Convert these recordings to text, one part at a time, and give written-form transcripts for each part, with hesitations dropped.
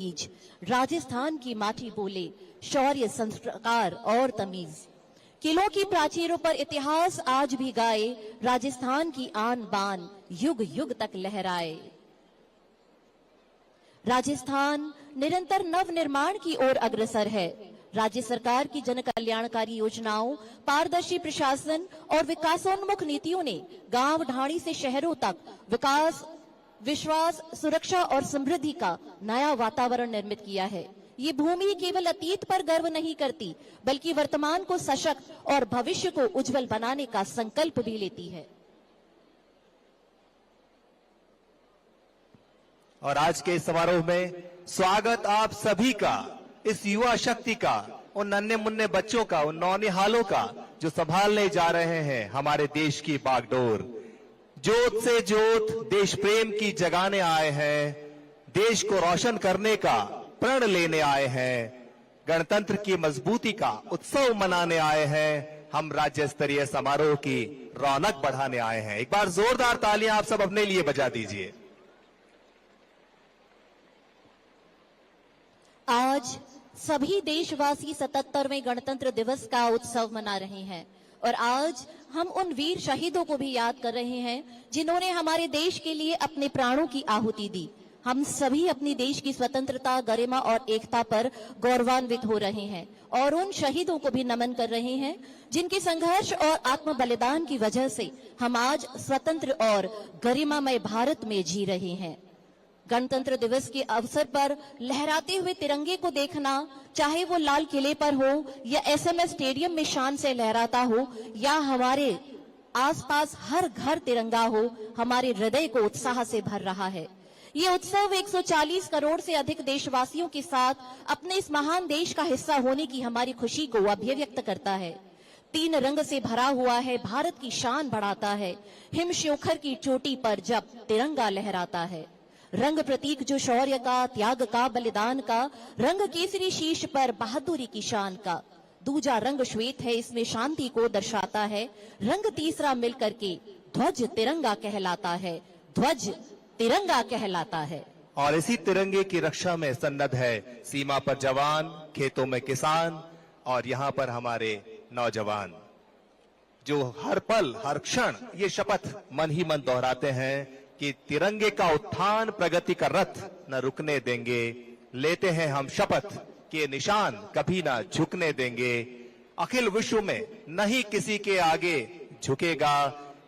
बीच राजस्थान की माटी बोले शौर्य संस्कार और तमीज। किलों की प्राचीरों पर इतिहास आज भी गाए, राजस्थान की आन बान युग युग तक लहराए। राजस्थान निरंतर नव निर्माण की ओर अग्रसर है। राज्य सरकार की जन कल्याणकारी योजनाओं, पारदर्शी प्रशासन और विकासोन्मुख नीतियों ने गांव ढाणी से शहरों तक विकास, विश्वास, सुरक्षा और समृद्धि का नया वातावरण निर्मित किया है। ये भूमि केवल अतीत पर गर्व नहीं करती, बल्कि वर्तमान को सशक्त और भविष्य को उज्जवल बनाने का संकल्प भी लेती है। और आज के इस समारोह में स्वागत आप सभी का, इस युवा शक्ति का, उन नन्हे मुन्ने बच्चों का, उन नौनिहालों का जो संभालने जा रहे हैं हमारे देश की बागडोर। जोत से जोत देश प्रेम की जगाने आए हैं, देश को रोशन करने का प्रण लेने आए हैं, गणतंत्र की मजबूती का उत्सव मनाने आए हैं, हम राज्य स्तरीय समारोह की रौनक बढ़ाने आए हैं। एक बार जोरदार तालियां आप सब अपने लिए बजा दीजिए। आज सभी देशवासी 77वें गणतंत्र दिवस का उत्सव मना रहे हैं और आज हम उन वीर शहीदों को भी याद कर रहे हैं जिन्होंने हमारे देश के लिए अपने प्राणों की आहुति दी। हम सभी अपनी देश की स्वतंत्रता, गरिमा और एकता पर गौरवान्वित हो रहे हैं और उन शहीदों को भी नमन कर रहे हैं जिनके संघर्ष और आत्म बलिदान की वजह से हम आज स्वतंत्र और गरिमामय भारत में जी रहे हैं। गणतंत्र दिवस के अवसर पर लहराते हुए तिरंगे को देखना, चाहे वो लाल किले पर हो या एसएमएस स्टेडियम में शान से लहराता हो या हमारे आसपास हर घर तिरंगा हो, हमारे हृदय को उत्साह से भर रहा है। ये उत्सव 140 करोड़ से अधिक देशवासियों के साथ अपने इस महान देश का हिस्सा होने की हमारी खुशी को अभिव्यक्त करता है। 3 रंग से भरा हुआ है, भारत की शान बढ़ाता है। हिम शिखर की चोटी पर जब तिरंगा लहराता है, रंग प्रतीक जो शौर्य का, त्याग का, बलिदान का, रंग केसरी शीश पर बहादुरी की शान का। दूजा रंग श्वेत है, इसमें शांति को दर्शाता है। रंग तीसरा मिलकर के ध्वज तिरंगा कहलाता है, ध्वज तिरंगा कहलाता है। और इसी तिरंगे की रक्षा में सन्नद्ध है सीमा पर जवान, खेतों में किसान और यहाँ पर हमारे नौजवान, जो हर पल हर क्षण ये शपथ मन ही मन दोहराते हैं कि तिरंगे का उत्थान प्रगति का रथ न रुकने देंगे। लेते हैं हम शपथ कि निशान कभी ना झुकने देंगे। अखिल विश्व में नहीं किसी के आगे झुकेगा।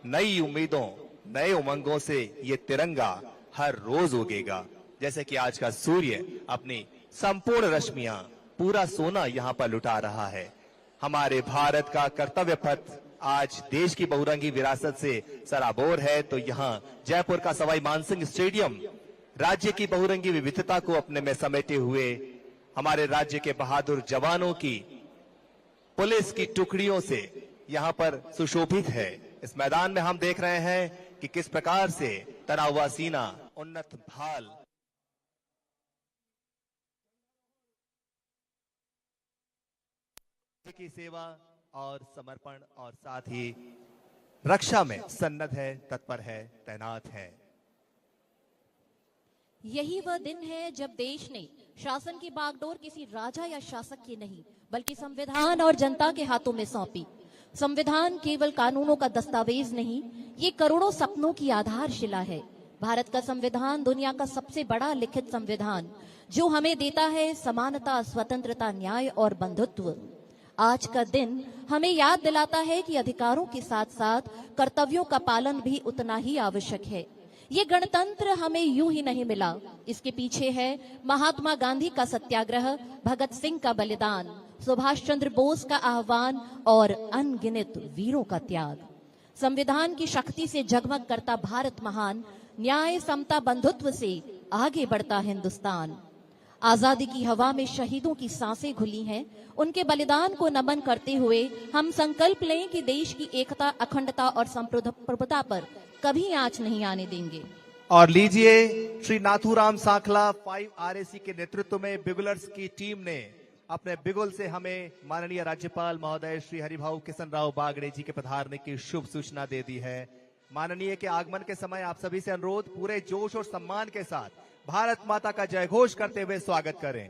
नई उम्मीदों, नए उमंगों से ये तिरंगा हर रोज उगेगा। जैसे कि आज का सूर्य अपनी संपूर्ण रश्मियां, पूरा सोना यहाँ पर लुटा रहा है। हमारे भारत का कर्तव्य पथ आज देश की बहुरंगी विरासत से सराबोर है। तो यहाँ जयपुर का सवाई मानसिंह स्टेडियम राज्य की बहुरंगी विविधता को अपने में समेटे हुए हमारे राज्य के बहादुर जवानों की पुलिस की टुकड़ियों से यहाँ पर सुशोभित है। इस मैदान में हम देख रहे हैं कि किस प्रकार से तना हुआ सीना, उन्नत भाल, की सेवा और समर्पण और साथ ही रक्षा में सन्नद्ध है, तत्पर है, तैनात है। यही वह दिन है जब देश ने शासन की बागडोर किसी राजा या शासक की नहीं, बल्कि संविधान और जनता के हाथों में सौंपी। संविधान केवल कानूनों का दस्तावेज नहीं, ये करोड़ों सपनों की आधारशिला है। भारत का संविधान दुनिया का सबसे बड़ा लिखित संविधान, जो हमें देता है समानता, स्वतंत्रता, न्याय और बंधुत्व। आज का दिन हमें याद दिलाता है कि अधिकारों के साथ साथ कर्तव्यों का पालन भी उतना ही आवश्यक है। ये गणतंत्र हमें यूं ही नहीं मिला, इसके पीछे है महात्मा गांधी का सत्याग्रह, भगत सिंह का बलिदान, सुभाष चंद्र बोस का आह्वान और अनगिनत वीरों का त्याग। संविधान की शक्ति से जगमग करता भारत महान, न्याय, समता, बंधुत्व से आगे बढ़ता हिंदुस्तान। आजादी की हवा में शहीदों की सांसें घुली हैं। उनके बलिदान को नमन करते हुए हम संकल्प लें कि देश की एकता, अखंडता और संप्रभुता पर कभी आंच नहीं आने देंगे। और लीजिए, श्री नाथूराम सांखला 5 RAC के नेतृत्व में बिगुलर्स की टीम ने अपने बिगुल से हमें माननीय राज्यपाल महोदय श्री हरिभाऊ किशन राव बागड़े जी के पधारने की शुभ सूचना दे दी है। माननीय के आगमन के समय आप सभी से अनुरोध, पूरे जोश और सम्मान के साथ भारत माता का जय घोष करते हुए स्वागत करें।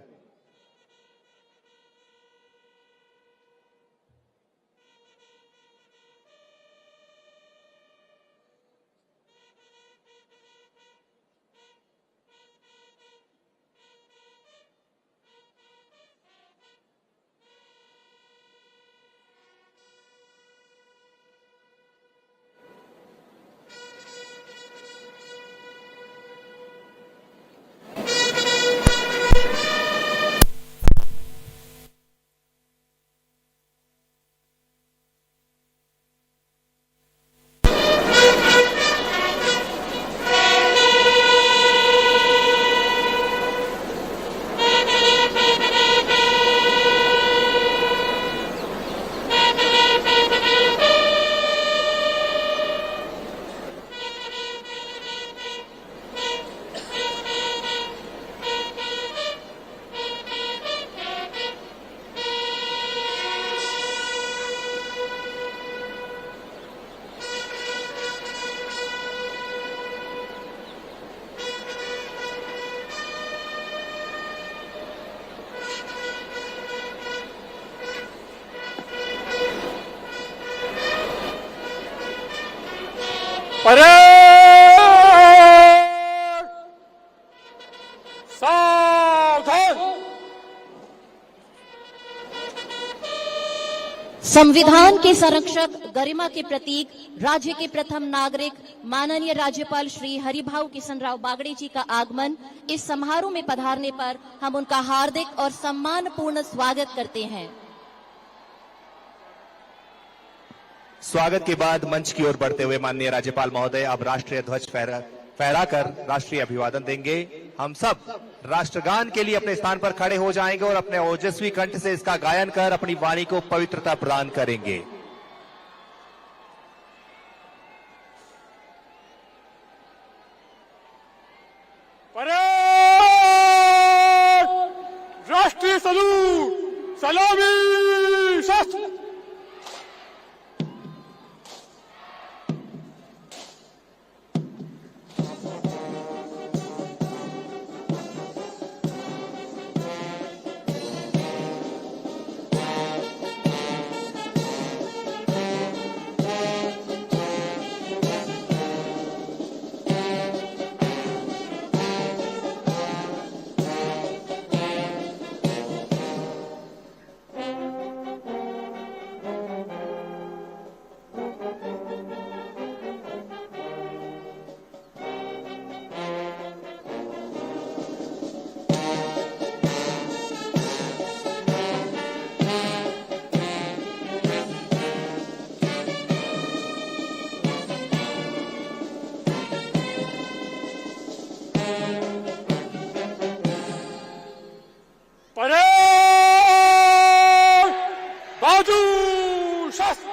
परेड सावधान। संविधान के संरक्षक, गरिमा के प्रतीक, राज्य के प्रथम नागरिक माननीय राज्यपाल श्री हरिभाऊ किशन राव बागड़े जी का आगमन, इस समारोह में पधारने पर हम उनका हार्दिक और सम्मानपूर्ण स्वागत करते हैं। स्वागत के बाद मंच की ओर बढ़ते हुए माननीय राज्यपाल महोदय अब राष्ट्रीय ध्वज फहराकर राष्ट्रीय अभिवादन देंगे। हम सब राष्ट्रगान के लिए अपने स्थान पर खड़े हो जाएंगे और अपने ओजस्वी कंठ से इसका गायन कर अपनी वाणी को पवित्रता प्रदान करेंगे। परेड राष्ट्रीय सलूट, सलामी, शस्त्र। परेड बाजू, शस्त्र।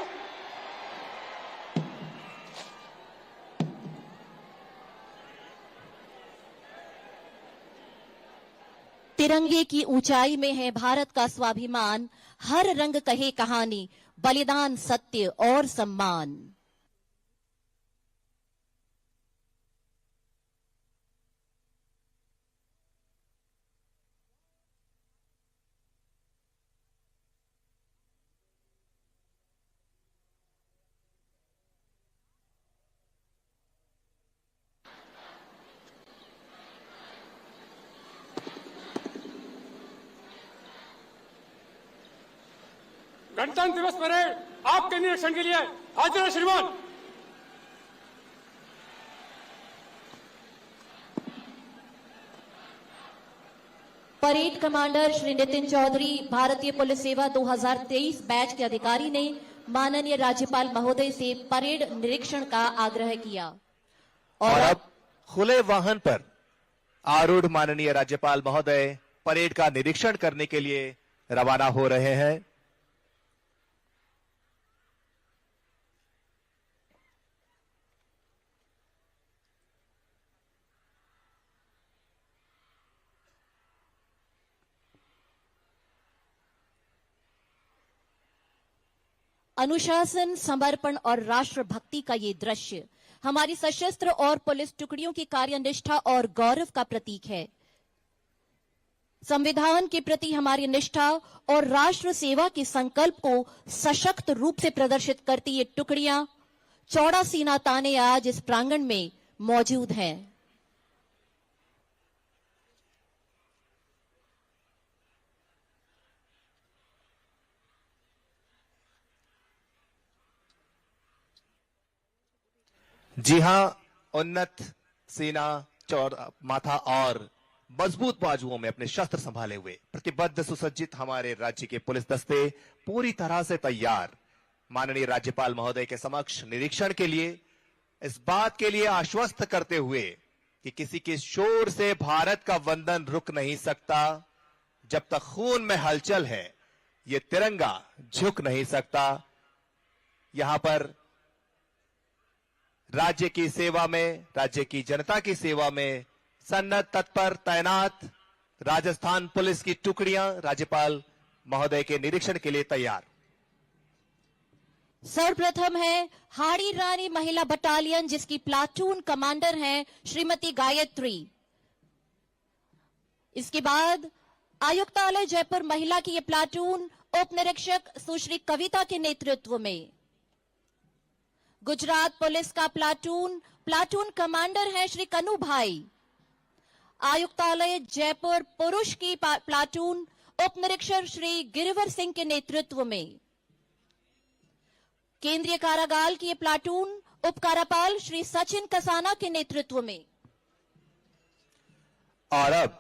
तिरंगे की ऊंचाई में है भारत का स्वाभिमान, हर रंग कहे कहानी, बलिदान सत्य और सम्मान। गणतंत्र दिवस परेड आपके निरीक्षण के लिए हाजिर है श्रीमान। परेड कमांडर श्री नितिन चौधरी, भारतीय पुलिस सेवा 2023 बैच के अधिकारी ने माननीय राज्यपाल महोदय से परेड निरीक्षण का आग्रह किया। और अब खुले वाहन पर आरूढ़ माननीय राज्यपाल महोदय परेड का निरीक्षण करने के लिए रवाना हो रहे हैं। अनुशासन, समर्पण और राष्ट्रभक्ति का ये दृश्य हमारी सशस्त्र और पुलिस टुकड़ियों की कार्यनिष्ठा और गौरव का प्रतीक है। संविधान के प्रति हमारी निष्ठा और राष्ट्र सेवा के संकल्प को सशक्त रूप से प्रदर्शित करती ये टुकड़ियां चौड़ा सीना ताने आज इस प्रांगण में मौजूद हैं। जी हां, उन्नत सीना, चौड़ा माथा और मजबूत बाजुओं में अपने शस्त्र संभाले हुए प्रतिबद्ध सुसज्जित हमारे राज्य के पुलिस दस्ते पूरी तरह से तैयार माननीय राज्यपाल महोदय के समक्ष निरीक्षण के लिए, इस बात के लिए आश्वस्त करते हुए कि किसी के शोर से भारत का वंदन रुक नहीं सकता। जब तक खून में हलचल है, ये तिरंगा झुक नहीं सकता। यहां पर राज्य की सेवा में, राज्य की जनता की सेवा में सन्नद्ध, तत्पर, तैनात राजस्थान पुलिस की टुकड़ियां राज्यपाल महोदय के निरीक्षण के लिए तैयार। सर्वप्रथम है हाड़ी रानी महिला बटालियन, जिसकी प्लाटून कमांडर हैं श्रीमती गायत्री। इसके बाद आयुक्तालय जयपुर महिला की ये प्लाटून उप निरीक्षक सुश्री कविता के नेतृत्व में। गुजरात पुलिस का प्लाटून कमांडर है श्री कन्नू भाई। आयुक्तालय जयपुर पुरुष की प्लाटून उप निरीक्षक श्री गिरिवर सिंह के नेतृत्व में। केंद्रीय कारागार की ये प्लाटून उप कारापाल श्री सचिन कसाना के नेतृत्व में। और अब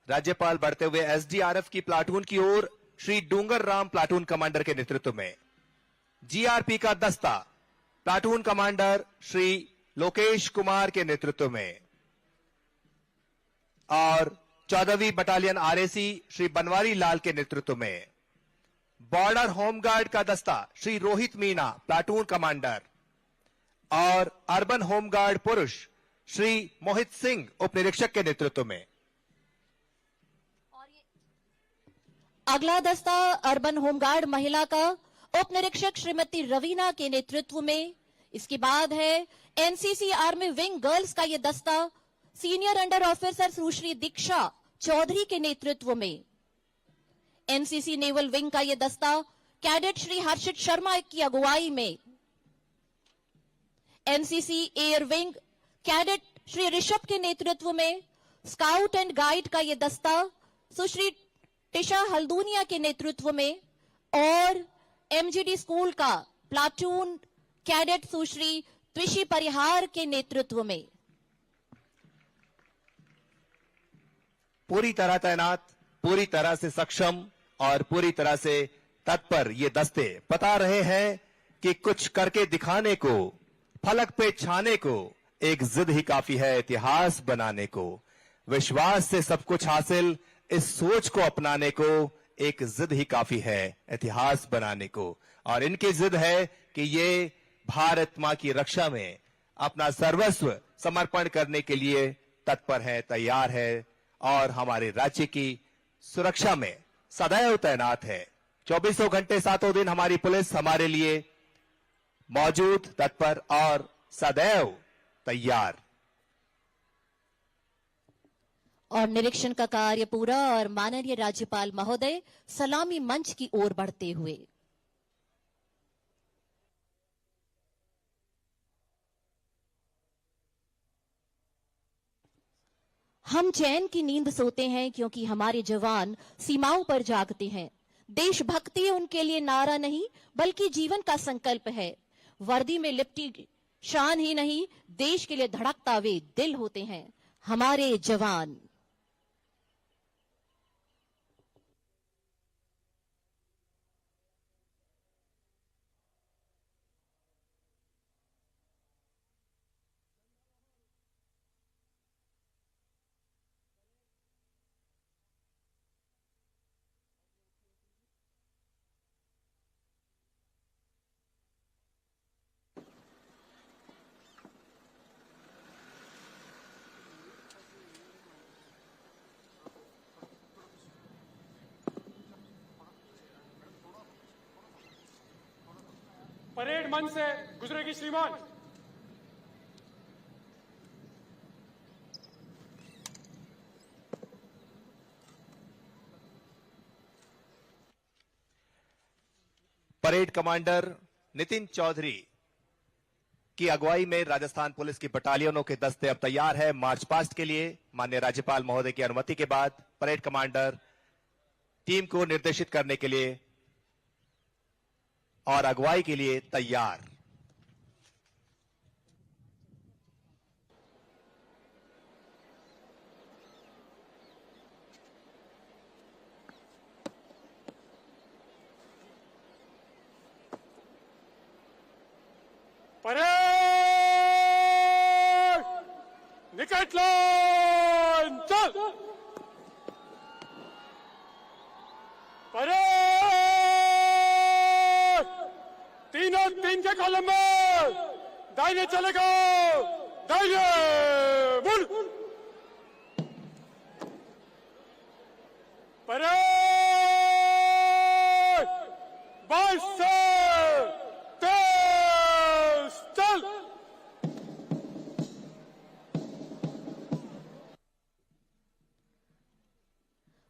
राज्यपाल बढ़ते हुए एसडीआरएफ की प्लाटून की ओर श्री डूंगर राम प्लाटून कमांडर के नेतृत्व में। जीआरपी का दस्ता प्लाटून कमांडर श्री लोकेश कुमार के नेतृत्व में और 14वीं बटालियन आरएसी श्री बनवारी लाल के नेतृत्व में। बॉर्डर होमगार्ड का दस्ता श्री रोहित मीना प्लाटून कमांडर और अर्बन होमगार्ड पुरुष श्री मोहित सिंह उप निरीक्षक के नेतृत्व में। अगला दस्ता अर्बन होमगार्ड महिला का उप निरीक्षक श्रीमती रवीना के नेतृत्व में। इसके बाद है एनसीसी आर्मी विंग गर्ल्स का यह दस्ता सीनियर अंडर ऑफिसर सुश्री दीक्षा चौधरी के नेतृत्व में। एनसीसी नेवल विंग का यह दस्ता कैडेट श्री हर्षित शर्मा की अगुवाई में। NCC air wing cadet Shri Rishabh के नेतृत्व में। स्काउट एंड गाइड का यह दस्ता सुश्री टिशा हल्दूनिया के नेतृत्व में और एमजीडी स्कूल का प्लाटून कैडेट सुश्री त्विशी परिहार के नेतृत्व में। पूरी तरह तैनात, पूरी तरह से सक्षम और पूरी तरह से तत्पर ये दस्ते बता रहे हैं कि कुछ करके दिखाने को, फलक पे छाने को एक जिद ही काफी है इतिहास बनाने को। विश्वास से सब कुछ हासिल, इस सोच को अपनाने को एक जिद ही काफी है इतिहास बनाने को। और इनकी जिद है कि ये भारत मां की रक्षा में अपना सर्वस्व समर्पण करने के लिए तत्पर है, तैयार है और हमारे राज्य की सुरक्षा में सदैव तैनात है। 24 घंटे 7 दिन हमारी पुलिस हमारे लिए मौजूद, तत्पर और सदैव तैयार। और निरीक्षण का कार्य पूरा और माननीय राज्यपाल महोदय सलामी मंच की ओर बढ़ते हुए। हम चैन की नींद सोते हैं क्योंकि हमारे जवान सीमाओं पर जागते हैं। देशभक्ति उनके लिए नारा नहीं बल्कि जीवन का संकल्प है। वर्दी में लिपटी शान ही नहीं, देश के लिए धड़कता वे दिल होते हैं हमारे जवान। परेड मंच से गुजरेगी श्रीमान। परेड कमांडर नितिन चौधरी की अगुवाई में राजस्थान पुलिस की बटालियनों के दस्ते अब तैयार है मार्च पास्ट के लिए। माननीय राज्यपाल महोदय की अनुमति के बाद परेड कमांडर टीम को निर्देशित करने के लिए और अगुवाई के लिए तैयार। परेड निकट लाइन चल। परेड तीनों तीन के कॉलम में दाहिने चलेगा, दाहिने बोल। परेड 22 से 23 चल।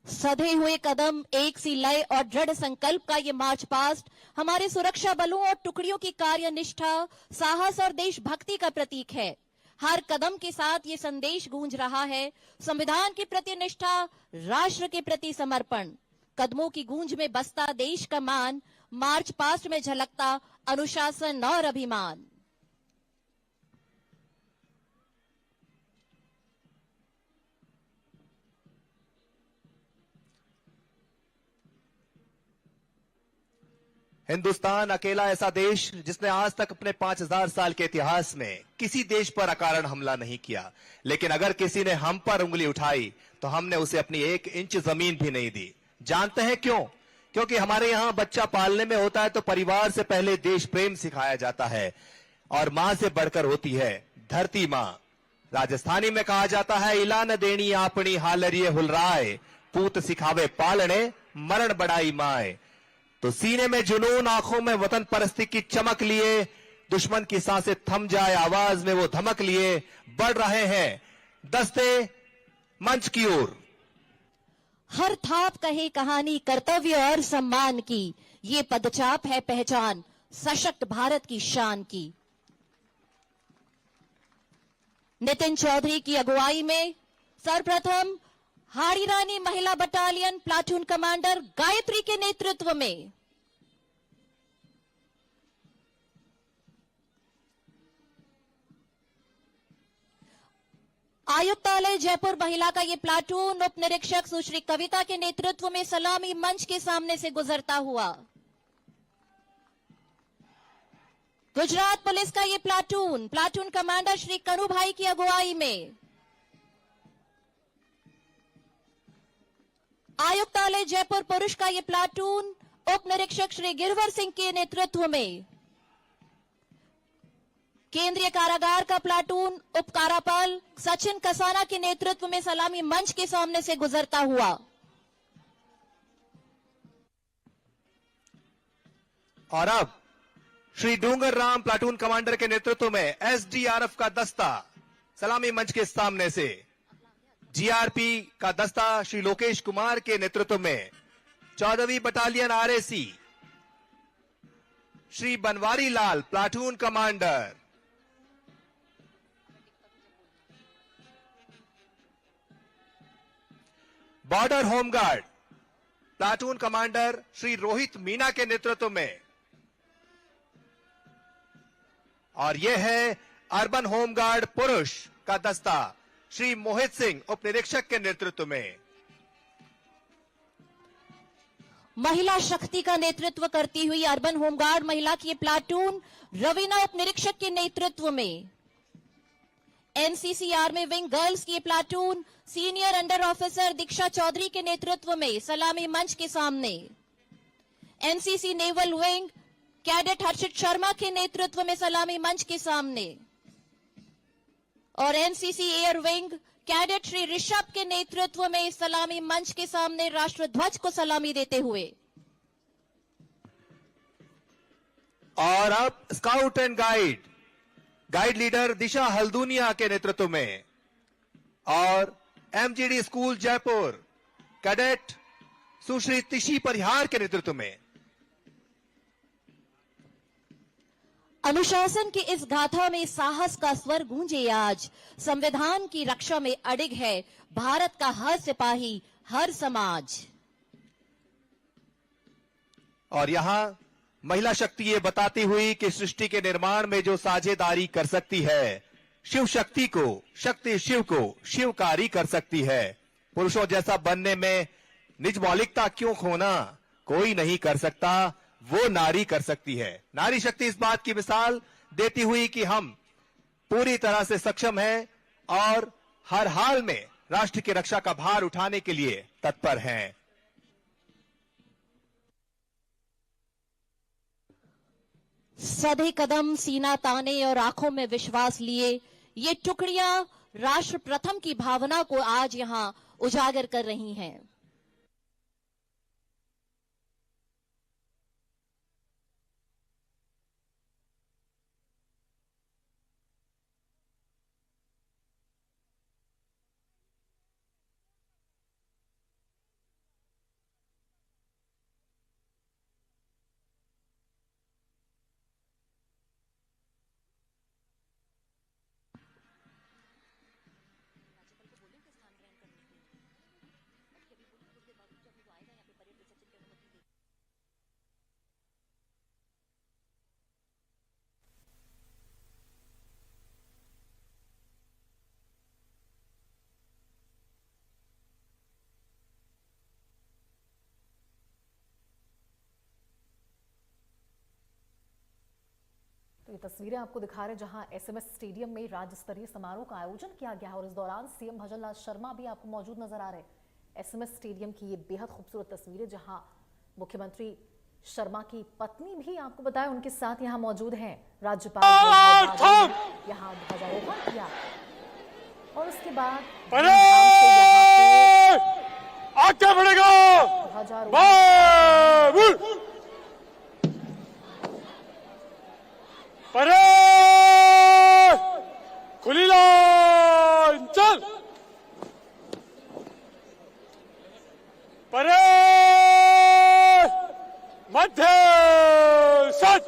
सधे हुए कदम, एक सी लय और दृढ़ संकल्प का ये मार्च पास्ट हमारे सुरक्षा बलों और टुकड़ियों की कार्यनिष्ठा, साहस और देशभक्ति का प्रतीक है। हर कदम के साथ ये संदेश गूंज रहा है, संविधान के प्रति निष्ठा, राष्ट्र के प्रति समर्पण। कदमों की गूंज में बसता देश का मान, मार्च पास्ट में झलकता अनुशासन और अभिमान। हिंदुस्तान अकेला ऐसा देश जिसने आज तक अपने 5000 साल के इतिहास में किसी देश पर अकारण हमला नहीं किया, लेकिन अगर किसी ने हम पर उंगली उठाई तो हमने उसे अपनी 1 इंच जमीन भी नहीं दी। जानते हैं क्यों? क्योंकि हमारे यहाँ बच्चा पालने में होता है तो परिवार से पहले देश प्रेम सिखाया जाता है और मां से बढ़कर होती है धरती मां। राजस्थानी में कहा जाता है, इला न देनी आपनी हालरिये हुलराए, पूत सिखावे पालने मरण बड़ाई माए। तो सीने में जुनून, आंखों में वतन परस्ती की चमक लिए, दुश्मन की सांसें थम जाए आवाज में वो धमक लिए बढ़ रहे हैं दस्ते मंच की ओर। हर थाप कहे कहानी कर्तव्य और सम्मान की, ये पदचाप है पहचान सशक्त भारत की शान की। नितिन चौधरी की अगुवाई में सर्वप्रथम हाड़ी रानी महिला बटालियन प्लाटून कमांडर गायत्री के नेतृत्व में आयुक्तालय जयपुर महिला का ये प्लाटून उप निरीक्षक सुश्री कविता के नेतृत्व में सलामी मंच के सामने से गुजरता हुआ। गुजरात पुलिस का ये प्लाटून कमांडर श्री कनु भाई की अगुवाई में आयुक्तालय जयपुर पुरुष का ये प्लाटून उप निरीक्षक श्री गिरवर सिंह के नेतृत्व में केंद्रीय कारागार का प्लाटून उप कारापाल सचिन कसाना के नेतृत्व में सलामी मंच के सामने से गुजरता हुआ। और अब श्री डूंगर राम प्लाटून कमांडर के नेतृत्व में एसडीआरएफ का दस्ता सलामी मंच के सामने से, जीआरपी का दस्ता श्री लोकेश कुमार के नेतृत्व में 14वीं battalion RAC Shri Banwari Lal platoon commander, border home guard platoon commander Shri Rohit Meena के नेतृत्व में, और यह है अर्बन होमगार्ड पुरुष का दस्ता श्री मोहित सिंह उप निरीक्षक के नेतृत्व में। महिला शक्ति का नेतृत्व करती हुई अर्बन होमगार्ड महिला की प्लाटून रवीना उप निरीक्षक के नेतृत्व में, एनसीसी आर्मी विंग गर्ल्स की प्लाटून सीनियर अंडर ऑफिसर दीक्षा चौधरी के नेतृत्व में सलामी मंच के सामने, एनसीसी नेवल विंग कैडेट हर्षित शर्मा के नेतृत्व में सलामी मंच के सामने, और NCC air wing cadet Shri Rishabh के नेतृत्व में सलामी मंच के सामने राष्ट्रध्वज को सलामी देते हुए। और अब स्काउट एंड गाइड लीडर दिशा हल्दूनिया के नेतृत्व में और एमजीडी स्कूल जयपुर कैडेट सुश्री तिशी परिहार के नेतृत्व में अनुशासन की इस गाथा में साहस का स्वर गूंजे आज। संविधान की रक्षा में अडिग है भारत का हर सिपाही, हर समाज। और यहां महिला शक्ति ये बताती हुई कि सृष्टि के निर्माण में जो साझेदारी कर सकती है, शिव शक्ति को, शक्ति शिव को शिवकारी कर सकती है। पुरुषों जैसा बनने में निज मौलिकता क्यों खोना, कोई नहीं कर सकता, वो नारी कर सकती है। नारी शक्ति इस बात की मिसाल देती हुई कि हम पूरी तरह से सक्षम हैं और हर हाल में राष्ट्र की रक्षा का भार उठाने के लिए तत्पर हैं। सधे कदम, सीना ताने और आंखों में विश्वास लिए ये टुकड़ियां राष्ट्र प्रथम की भावना को आज यहां उजागर कर रही हैं। तो ये तस्वीरें आपको दिखा रहे हैं जहां एसएमएस स्टेडियम में राज्य स्तरीय समारोह का आयोजन किया गया है और इस दौरान सीएम भजनलाल शर्मा भी आपको मौजूद नजर आ रहे हैं। एसएमएस स्टेडियम की ये बेहद खूबसूरत तस्वीरें जहां मुख्यमंत्री शर्मा की पत्नी भी आपको बताया उनके साथ यहां मौजूद हैं। राज्यपाल यहां ध्वजारोहण किया और उसके बाद आगे बढ़ेगा परेड, खुली लाइन चल, परेड, मध्य सट,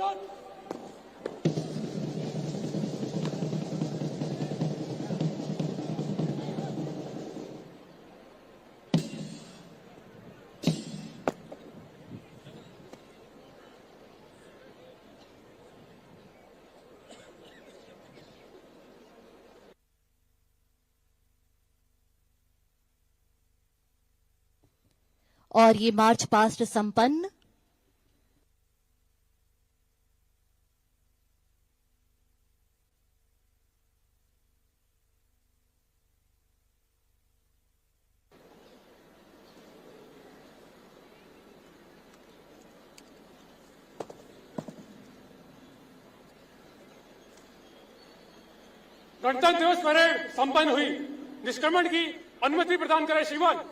और ये मार्च पास्ट संपन्न। गणतंत्र दिवस परेड संपन्न हुई। निष्क्रमण की अनुमति प्रदान करें श्रीमान।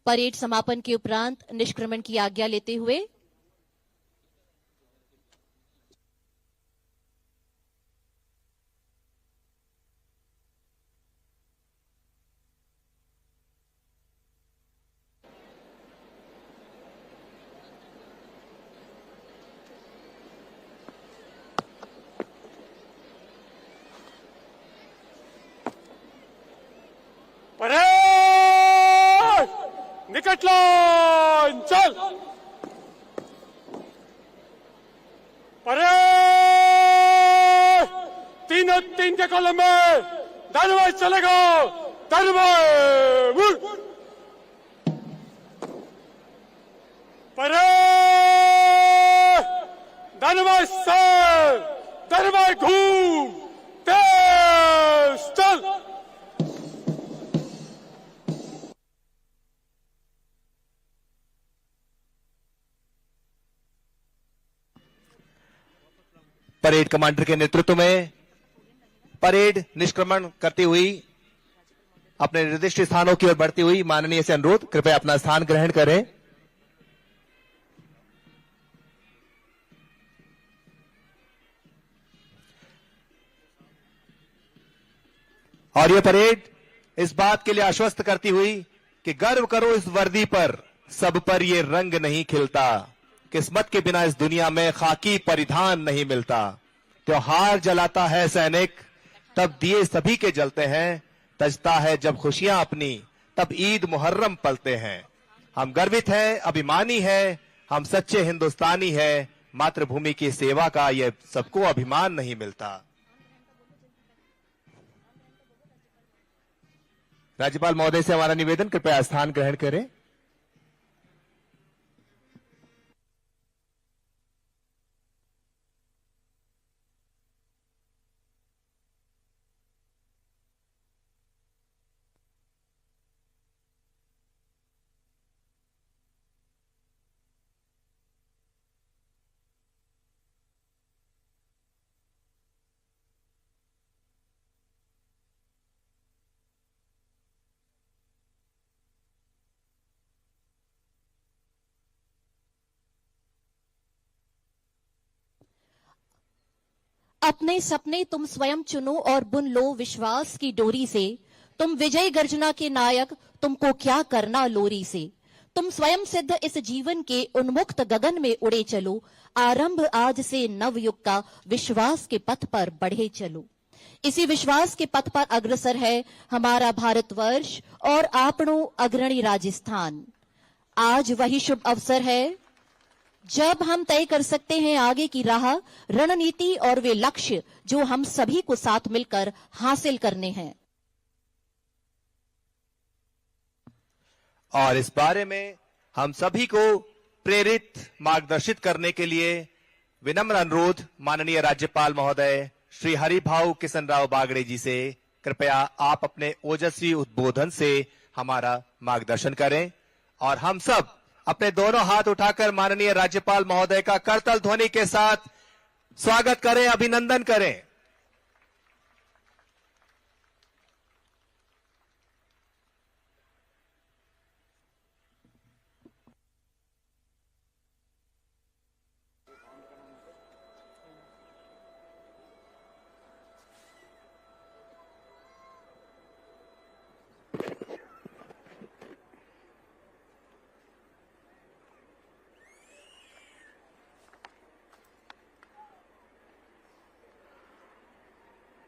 परेड समापन के उपरांत निष्क्रमण की आज्ञा लेते हुए निकट लाइन चल, परेड, तीन के कॉलम में धन्यवाद चलेगा, धन्यवाद, परेड, धन्यवाद सर, धन्यवाद घूम, तेज चल। परेड कमांडर के नेतृत्व में परेड निष्क्रमण करती हुई अपने निर्दिष्ट स्थानों की ओर बढ़ती हुई माननीय से अनुरोध, कृपया अपना स्थान ग्रहण करें। और यह परेड इस बात के लिए आश्वस्त करती हुई कि गर्व करो इस वर्दी पर, सब पर ये रंग नहीं खिलता, किस्मत के बिना इस दुनिया में खाकी परिधान नहीं मिलता। त्योहार जलाता है सैनिक, तब दिए सभी के जलते हैं, तजता है जब खुशियां अपनी, तब ईद मुहर्रम पलते हैं। हम गर्वित हैं, अभिमानी है, हम सच्चे हिंदुस्तानी है, मातृभूमि की सेवा का यह सबको अभिमान नहीं मिलता। राज्यपाल महोदय से हमारा निवेदन, कृपया स्थान ग्रहण करें। अपने सपने तुम स्वयं चुनो और बुन लो विश्वास की डोरी से, तुम विजय गर्जना के नायक, तुमको क्या करना लोरी से। तुम स्वयं सिद्ध इस जीवन के उन्मुक्त गगन में उड़े चलो, आरंभ आज से नवयुग का, विश्वास के पथ पर बढ़े चलो। इसी विश्वास के पथ पर अग्रसर है हमारा भारतवर्ष और आपणो अग्रणी राजस्थान। आज वही शुभ अवसर है जब हम तय कर सकते हैं आगे की राह, रणनीति और वे लक्ष्य जो हम सभी को साथ मिलकर हासिल करने हैं। और इस बारे में हम सभी को प्रेरित मार्गदर्शित करने के लिए विनम्र अनुरोध माननीय राज्यपाल महोदय श्री हरिभाऊ किशन राव बागड़े जी से, कृपया आप अपने ओजस्वी उद्बोधन से हमारा मार्गदर्शन करें और हम सब अपने दोनों हाथ उठाकर माननीय राज्यपाल महोदय का करतल ध्वनि के साथ स्वागत करें, अभिनंदन करें।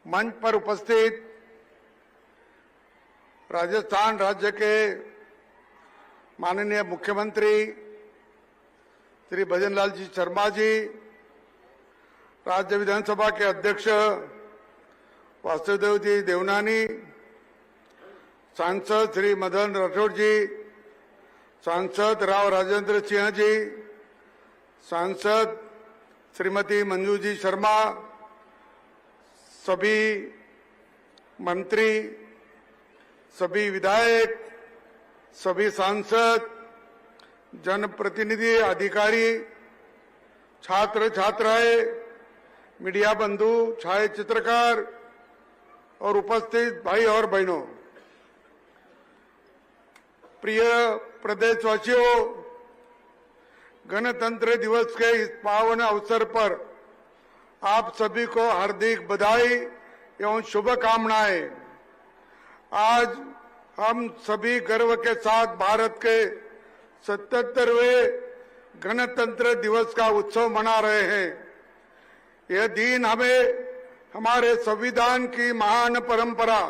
मंच पर उपस्थित राजस्थान राज्य के माननीय मुख्यमंत्री श्री भजनलाल जी शर्मा जी, राज्य विधानसभा के अध्यक्ष वासुदेव जी देवनानी, सांसद श्री मदन राठौड़ जी, सांसद राव राजेंद्र सिंह जी, सांसद श्रीमती मंजू जी शर्मा, सभी मंत्री, सभी विधायक, सभी सांसद, जनप्रतिनिधि, अधिकारी, छात्र छात्राएं, मीडिया बंधु, छायाचित्रकार और उपस्थित भाई और बहनों, प्रिय प्रदेशवासियों, गणतंत्र दिवस के इस पावन अवसर पर आप सभी को हार्दिक बधाई एवं शुभकामनाएं। आज हम सभी गर्व के साथ भारत के 77वें गणतंत्र दिवस का उत्सव मना रहे हैं। यह दिन हमें हमारे संविधान की महान परंपरा,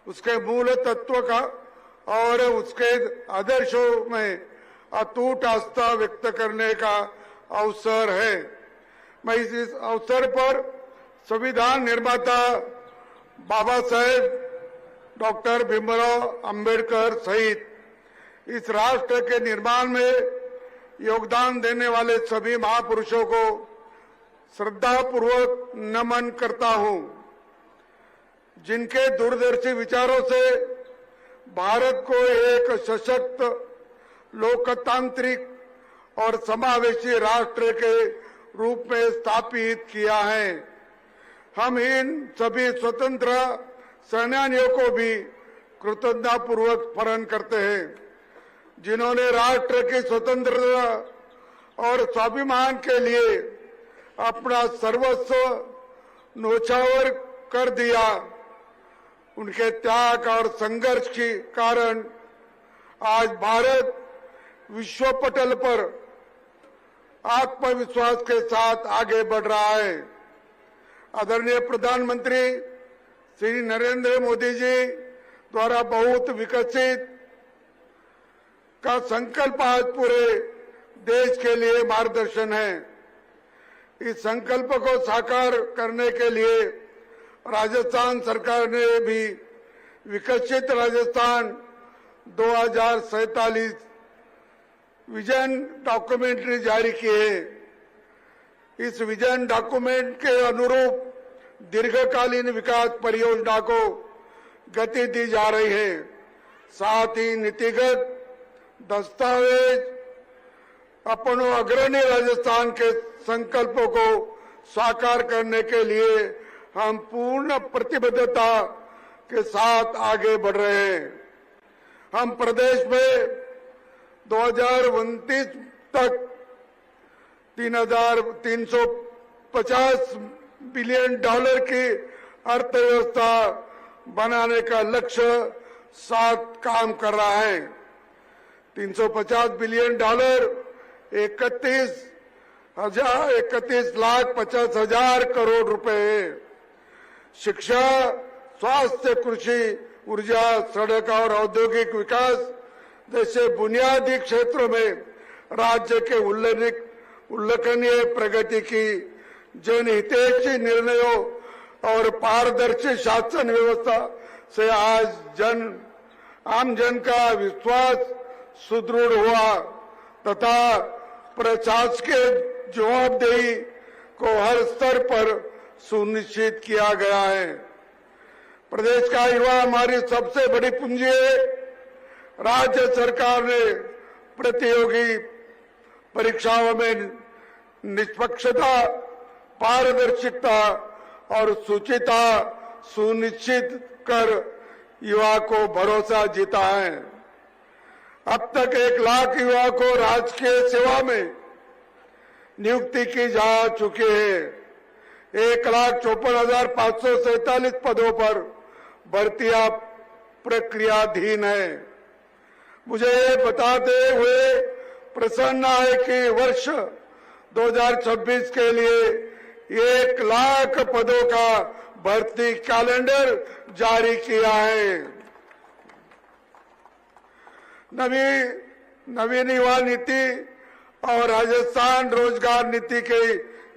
उसके मूल तत्व का और उसके आदर्शों में अटूट आस्था व्यक्त करने का अवसर है। मैं इस अवसर पर संविधान निर्माता बाबा साहेब डॉक्टर भीमराव अंबेडकर सहित इस राष्ट्र के निर्माण में योगदान देने वाले सभी महापुरुषों को श्रद्धापूर्वक नमन करता हूं, जिनके दूरदर्शी विचारों से भारत को एक सशक्त, लोकतांत्रिक और समावेशी राष्ट्र के रूप में स्थापित किया है। हम इन सभी स्वतंत्र सेनानियों को भी कृतज्ञतापूर्वक स्मरण करते हैं, जिन्होंने राष्ट्र की स्वतंत्रता और स्वाभिमान के लिए अपना सर्वस्व न्योछावर कर दिया। उनके त्याग और संघर्ष के कारण आज भारत विश्व पटल पर आत्मविश्वास के साथ आगे बढ़ रहा है। आदरणीय प्रधानमंत्री श्री नरेंद्र मोदी जी द्वारा बहुत विकसित का संकल्प आज पूरे देश के लिए मार्गदर्शन है। इस संकल्प को साकार करने के लिए राजस्थान सरकार ने भी विकसित राजस्थान 2047 विजन डॉक्यूमेंट्री जारी की है। इस विजन डॉक्यूमेंट के अनुरूप दीर्घकालीन विकास परियोजना को गति दी जा रही है। साथ ही नीतिगत दस्तावेज अपनों अग्रणी राजस्थान के संकल्पों को साकार करने के लिए हम पूर्ण प्रतिबद्धता के साथ आगे बढ़ रहे हैं। हम प्रदेश में 2029 तक 3,350 बिलियन डॉलर की अर्थव्यवस्था बनाने का लक्ष्य साथ काम कर रहा है। 350 बिलियन डॉलर 31,50,000 करोड़ रुपए है। शिक्षा, स्वास्थ्य, कृषि, ऊर्जा, सड़क और औद्योगिक विकास जैसे बुनियादी क्षेत्रों में राज्य के उल्लेखनीय प्रगति की जनहितैषी निर्णयों और पारदर्शी शासन व्यवस्था से आज आम जन का विश्वास सुदृढ़ हुआ तथा प्रशासकीय जवाबदेही को हर स्तर पर सुनिश्चित किया गया है। प्रदेश का युवा हमारी सबसे बड़ी पूंजी है। राज्य सरकार ने प्रतियोगी परीक्षाओं में निष्पक्षता, पारदर्शिता और शुचिता सुनिश्चित कर युवा को भरोसा जीता है। अब तक 1 लाख युवा को राजकीय सेवा में नियुक्ति की जा चुकी है। 1,54,547 पदों पर भर्तियां प्रक्रियाधीन है। मुझे ये बताते हुए प्रसन्न है कि वर्ष 2026 के लिए 1 लाख पदों का भर्ती कैलेंडर जारी किया है। नवीन युवा नीति और राजस्थान रोजगार नीति के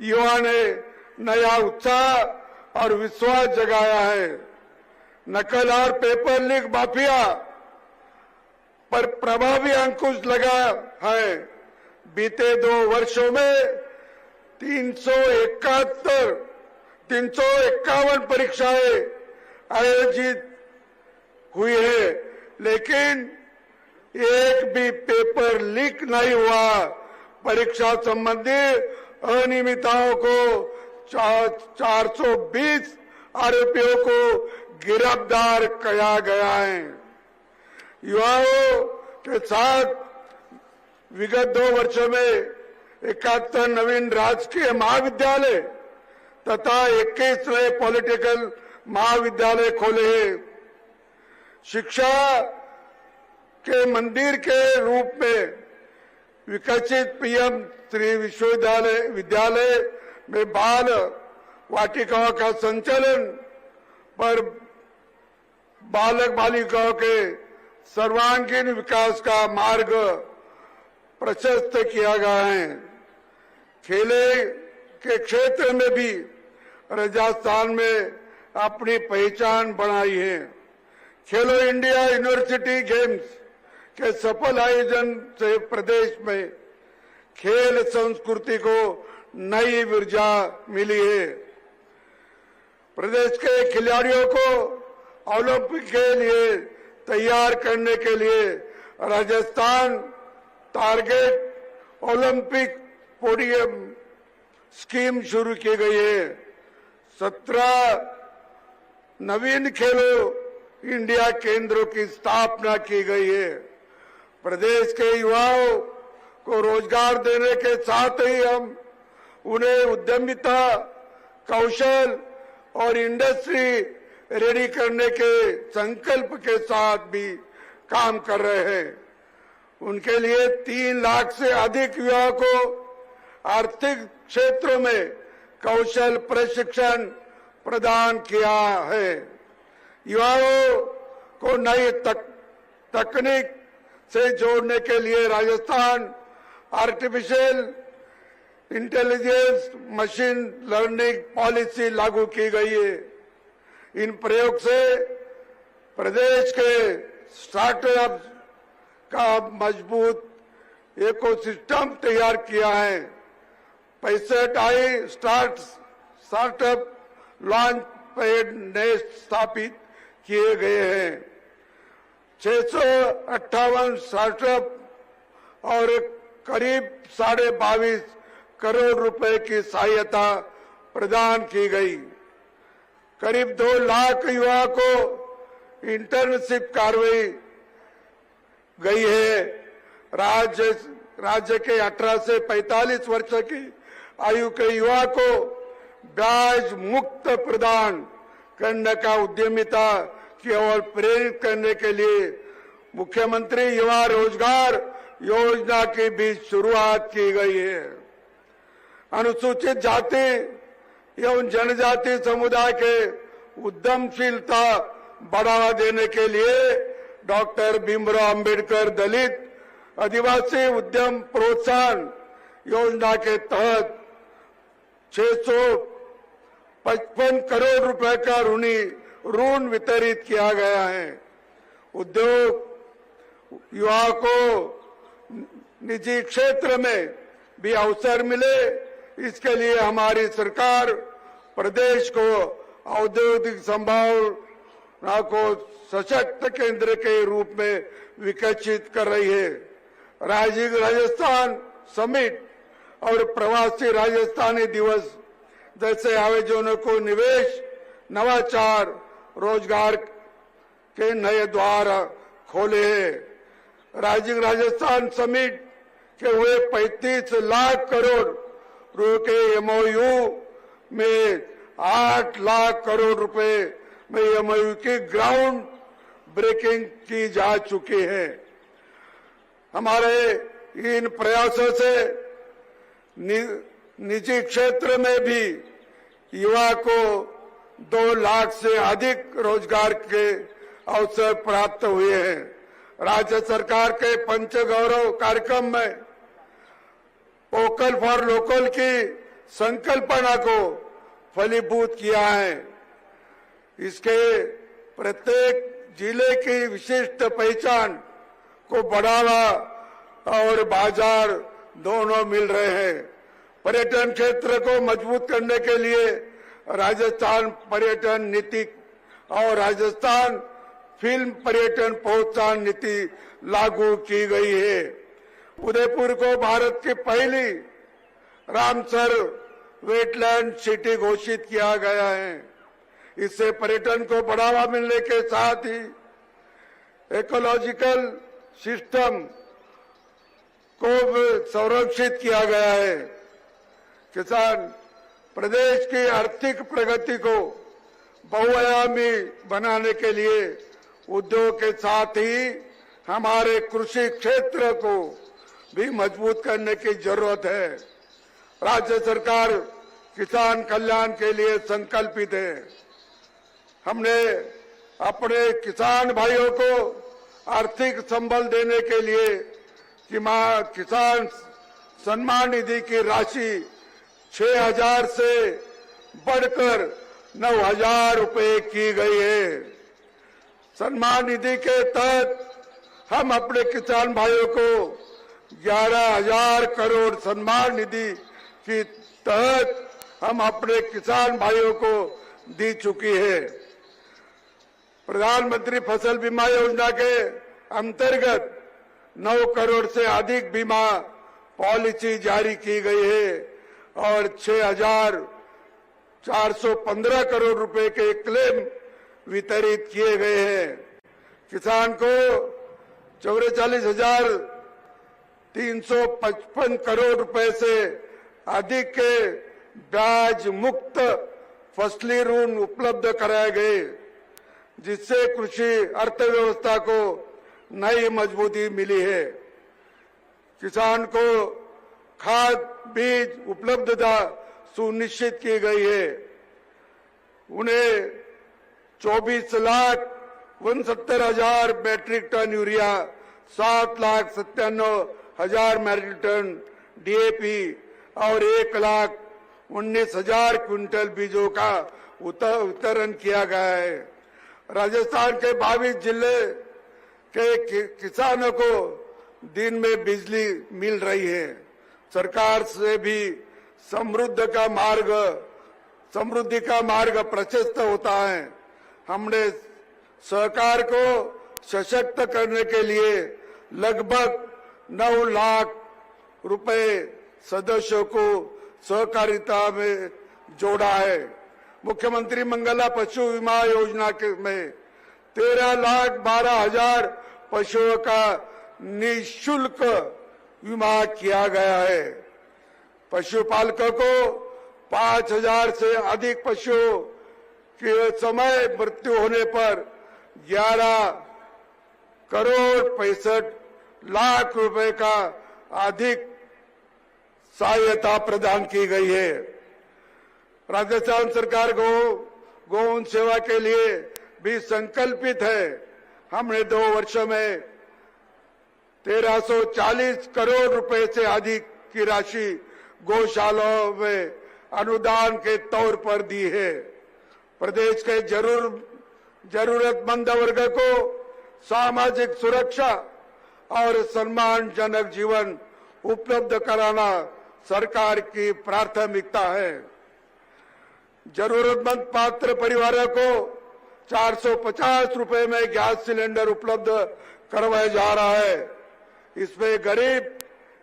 युवा ने नया उत्साह और विश्वास जगाया है। नकल और पेपर लीक माफिया पर प्रभावी अंकुश लगा है। बीते 2 वर्षों में 351 परीक्षाएं आयोजित हुई है, लेकिन एक भी पेपर लीक नहीं हुआ। परीक्षा संबंधी अनियमितताओं को 420 आरोपियों को गिरफ्तार किया गया है। युवाओं के साथ विगत 2 वर्षों में 71 नवीन राजकीय महाविद्यालय तथा 21 नए पॉलिटेक्निकल महाविद्यालय खोले हैं। शिक्षा के मंदिर के रूप में विकसित पीएम श्री विद्यालय में बाल वाटिकाओं का संचालन पर बालक बालिकाओं के सर्वांगीण विकास का मार्ग प्रशस्त किया गया है। खेले के क्षेत्र में भी राजस्थान में अपनी पहचान बनाई है। खेलो इंडिया यूनिवर्सिटी गेम्स के सफल आयोजन से प्रदेश में खेल संस्कृति को नई ऊर्जा मिली है। प्रदेश के खिलाड़ियों को ओलंपिक के लिए तैयार करने के लिए Rajasthan target Olympic podium scheme शुरू की गई है। 17 नवीन खेलो इंडिया केंद्रों की स्थापना की गई है। प्रदेश के युवाओं को रोजगार देने के साथ ही हम उन्हें उद्यमिता, कौशल और इंडस्ट्री रेडी करने के संकल्प के साथ भी काम कर रहे हैं। उनके लिए 3 लाख से अधिक युवाओं को आर्थिक क्षेत्रों में कौशल प्रशिक्षण प्रदान किया है। युवाओं को नई तकनीक से जोड़ने के लिए Rajasthan artificial intelligence machine learning policy लागू की गई है। इन प्रयोग से प्रदेश के स्टार्टअप का मजबूत इकोसिस्टम तैयार किया है। 65 स्टार्टअप लॉन्च पैड नए स्थापित किए गए हैं। 658 स्टार्टअप और करीब 22.5 करोड़ रुपए की सहायता प्रदान की गई। करीब 2 लाख युवाओं को इंटर्नशिप कार्रवाई गई है। राज्य के 18 से 45 वर्ष की आयु के युवा को ब्याज मुक्त प्रदान करने का उद्यमिता की ओर प्रेरित करने के लिए मुख्यमंत्री युवा रोजगार योजना की भी शुरुआत की गई है। अनुसूचित जाति एवं जनजाति समुदाय के उद्यमशीलता बढ़ावा देने के लिए डॉक्टर भीमराव अंबेडकर दलित आदिवासी उद्यम प्रोत्साहन योजना के तहत 655 करोड़ रुपए का ऋण वितरित किया गया है। उद्योग युवाओं को निजी क्षेत्र में भी अवसर मिले, इसके लिए हमारी सरकार प्रदेश को औद्योगिक संभावना को सशक्त केंद्र के रूप में विकसित कर रही है। राजस्थान समिट और प्रवासी राजस्थानी दिवस जैसे आयोजनों को निवेश, नवाचार, रोजगार के नए द्वार खोले हैं। राजस्थान समिट के हुए 35 लाख करोड़ रुपए के एमओयू में 8 लाख करोड़ रुपए में एमओयू की ग्राउंड ब्रेकिंग की जा चुकी है। हमारे इन प्रयासों से निजी क्षेत्र में भी युवा को 2 लाख से अधिक रोजगार के अवसर प्राप्त हुए हैं। राज्य सरकार के पंचगौरव कार्यक्रम में वोकल फॉर लोकल की संकल्पना को फलीभूत किया है। इसके प्रत्येक जिले की विशिष्ट पहचान को बढ़ावा और बाजार दोनों मिल रहे हैं। पर्यटन क्षेत्र को मजबूत करने के लिए राजस्थान पर्यटन नीति और राजस्थान फिल्म पर्यटन प्रोत्साहन नीति लागू की गई है। उदयपुर को भारत की पहली रामसर वेटलैंड सिटी घोषित किया गया है। इससे पर्यटन को बढ़ावा मिलने के साथ ही इकोलॉजिकल सिस्टम को संरक्षित किया गया है। किसान प्रदेश की आर्थिक प्रगति को बहुआयामी बनाने के लिए उद्योग के साथ ही हमारे कृषि क्षेत्र को भी मजबूत करने की जरूरत है। राज्य सरकार किसान कल्याण के लिए संकल्पित है। हमने अपने किसान भाइयों को आर्थिक संबल देने के लिए किसान सम्मान निधि की राशि 6,000 से बढ़कर 9,000 रुपए की गई है। सम्मान निधि के तहत हम अपने किसान भाइयों को 11,000 करोड़ सम्मान निधि के तहत हम अपने किसान भाइयों को दी चुकी है। प्रधानमंत्री फसल बीमा योजना के अंतर्गत 9 करोड़ से अधिक बीमा पॉलिसी जारी की गई है। और 6,415 करोड़ रुपए के क्लेम वितरित किए गए हैं। किसान को 44,355 करोड़ रुपए से अधिक के ब्याज मुक्त फसली ऋण उपलब्ध कराए गए, जिससे कृषि अर्थव्यवस्था को नई मजबूती मिली है। किसान को खाद बीज उपलब्धता सुनिश्चित की गई है। उन्हें 24,69,70,000 metric ton urea, 7,97,000 metric ton DAP और 1,19,000 क्विंटल बीजों का वितरण किया गया है। राजस्थान के 22 जिले के किसानों को दिन में बिजली मिल रही है। सरकार से भी समृद्धि का मार्ग प्रशस्त होता है। हमने सहकार को सशक्त करने के लिए लगभग 9 लाख रुपए सदस्यों को सहकारिता में जोड़ा है। मुख्यमंत्री मंगला पशु बीमा योजना में 13,12,000 पशुओं का निःशुल्क बीमा किया गया है। पशुपालकों को 5,000 से अधिक पशुओं के समय मृत्यु होने पर 11 करोड़ 65 लाख रुपए का अधिक सहायता प्रदान की गई है। राजस्थान सरकार गौन सेवा के लिए भी संकल्पित है। हमने 2 वर्षों में 1340 करोड़ रुपए से अधिक की राशि गौशालाओं में अनुदान के तौर पर दी है। प्रदेश के जरूरतमंद वर्ग को सामाजिक सुरक्षा और सम्मानजनक जीवन उपलब्ध कराना सरकार की प्राथमिकता है। जरूरतमंद पात्र परिवारों को 450 रुपए में गैस सिलेंडर उपलब्ध करवाया जा रहा है। इसमें गरीब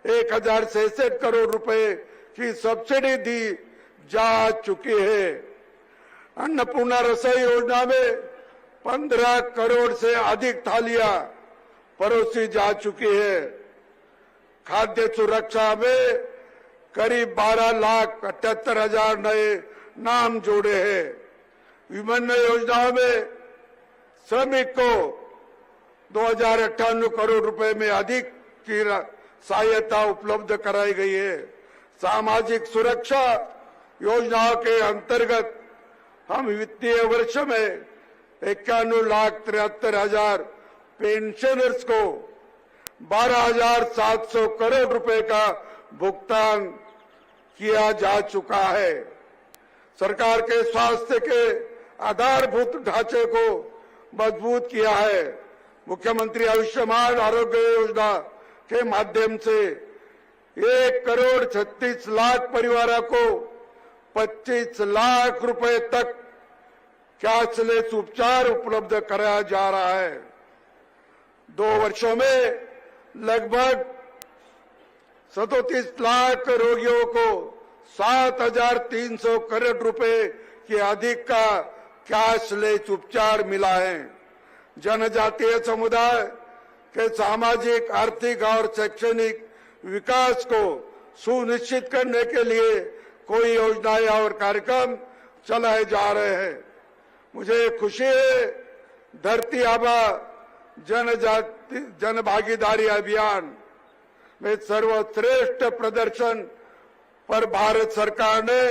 1,066 करोड़ रुपए की सब्सिडी दी जा चुकी है। अन्नपूर्णा रसोई योजना में 15 करोड़ से अधिक थालियां परोसी जा चुकी है। खाद्य सुरक्षा में करीब 12,78,000 नए नाम जोड़े हैं। विभिन्न योजनाओं में श्रमिक को 2,098 करोड़ रुपए में अधिक की सहायता उपलब्ध कराई गई है। सामाजिक सुरक्षा योजनाओं के अंतर्गत हम वित्तीय वर्ष में 51,73,000 पेंशनर्स को 12,700 करोड़ रुपए का भुगतान किया जा चुका है। सरकार के स्वास्थ्य के आधारभूत ढांचे को मजबूत किया है। मुख्यमंत्री आयुष्मान आरोग्य योजना के माध्यम से 1,36 लाख परिवारों को 25 लाख रुपए तक कैशलेस उपचार उपलब्ध कराया जा रहा है। 2 वर्षों में लगभग 37 लाख रोगियों को 7,300 करोड़ रुपए के अधिक का कैशलेस उपचार मिला है। जनजातीय समुदाय के सामाजिक, आर्थिक और शैक्षणिक विकास को सुनिश्चित करने के लिए कोई योजनाएं और कार्यक्रम चलाए जा रहे हैं। मुझे खुशी है, धरती आबा जन भागीदारी अभियान में सर्वश्रेष्ठ प्रदर्शन पर भारत सरकार ने